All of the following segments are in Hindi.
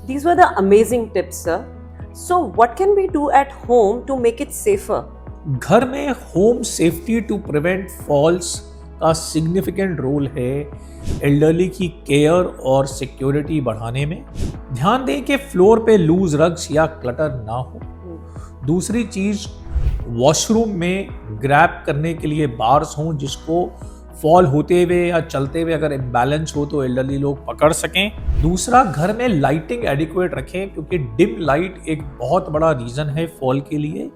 These were the amazing tips, sir. So, what can we do at home to make it safer? घर में home safety to prevent falls का सिग्निफिकेंट रोल है एल्डरली की केयर और सिक्योरिटी बढ़ाने में। ध्यान दें कि फ्लोर पे लूज रग्स या क्लटर ना हो। दूसरी चीज, वॉशरूम में ग्रैब करने के लिए बार्स हों जिसको फॉल होते हुए या चलते हुए अगर इम्बैलेंस हो तो एल्डरली लोग पकड़ सकें। दूसरा, घर में लाइटिंग एडिक्वेट रखें क्योंकि डिम लाइट एक बहुत बड़ा रीज़न है फॉल के लिए।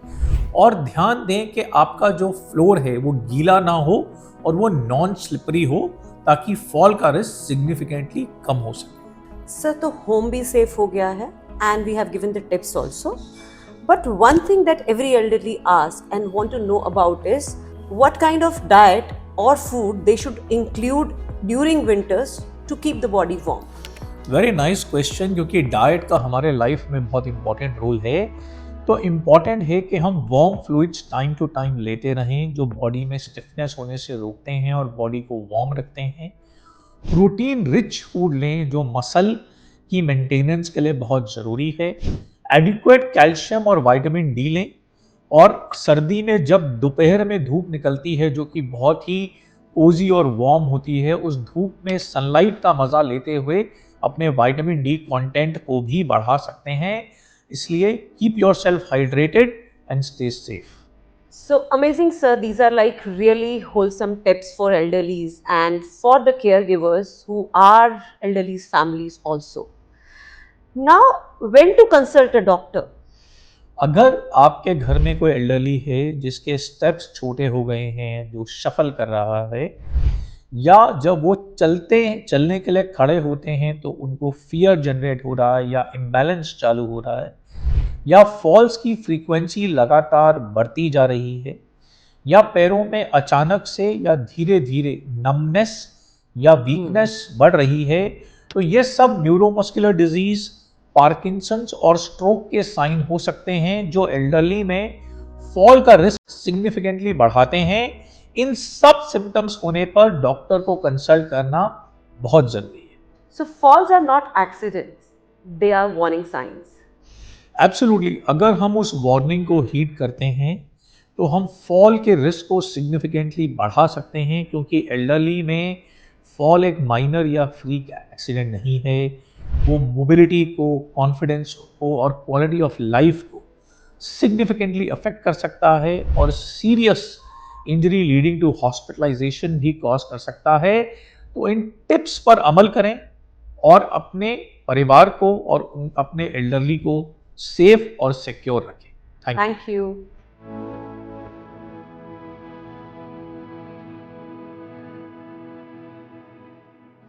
और ध्यान दें कि आपका जो फ्लोर है वो गीला ना हो और वो नॉन स्लिपरी हो ताकि फॉल का रिस्क सिग्निफिकेंटली कम हो सके। Sir, तो home भी safe हो गया है and we have given the tips also. But one thing that every elderly asks and want to know about is what kind of diet or food they should include during winters to keep the body warm. Very nice question, क्योंकि डाइट का हमारे लाइफ में बहुत इंपॉर्टेंट रोल है। तो इम्पॉर्टेंट है कि हम warm fluids time to time लेते रहें जो बॉडी में स्टिफनेस होने से रोकते हैं और बॉडी को वार्म रखते हैं। प्रोटीन रिच फूड लें जो मसल की मेंटेनेंस के लिए बहुत ज़रूरी है। एडिक्वेट कैल्शियम और विटामिन डी लें। और सर्दी में जब दोपहर में धूप निकलती है जो कि बहुत ही कोजी और वार्म होती है, उस धूप में सनलाइट का मज़ा लेते हुए अपने विटामिन डी कंटेंट को भी बढ़ा सकते हैं। इसलिए keep your self hydrated and stay safe. So amazing, sir. These are like really wholesome tips for elderlies and for the caregivers who are elderlies' families also. Now, when to consult a doctor? अगर आपके घर में कोई एल्डरली है जिसके स्टेप्स छोटे हो गए हैं, जो शफल कर रहा है, या जब वो चलने के लिए खड़े होते हैं तो उनको फियर जनरेट हो रहा है या इम्बैलेंस चालू हो रहा है, या फॉल्स की फ्रीक्वेंसी लगातार बढ़ती जा रही है, या पैरों में अचानक से या धीरे धीरे नमनेस या वीकनेस बढ़ रही है, तो ये सब न्यूरोमस्कुलर डिजीज, पार्किंसंस और स्ट्रोक के साइन हो सकते हैं जो एल्डरली में फॉल का रिस्क सिग्निफिकेंटली बढ़ाते हैं। इन सब सिम्टम्स होने पर डॉक्टर को कंसल्ट करना बहुत जरूरी है। So, falls are not accidents, they are warning signs. Absolutely, अगर हम उस वार्निंग को हीड करते हैं तो हम फॉल के रिस्क को सिग्निफिकेंटली बढ़ा सकते हैं, क्योंकि एल्डरली में फॉल एक माइनर या फ्रीक एक्सीडेंट नहीं है। वो मोबिलिटी को, कॉन्फिडेंस को और क्वालिटी ऑफ लाइफ को सिग्निफिकेंटली अफेक्ट कर सकता है और serious injury leading to hospitalization भी कॉज कर सकता है। तो इन टिप्स पर अमल करें और अपने परिवार को और अपने एल्डरली को सेफ और सिक्योर रखें। Thank you. Thank you.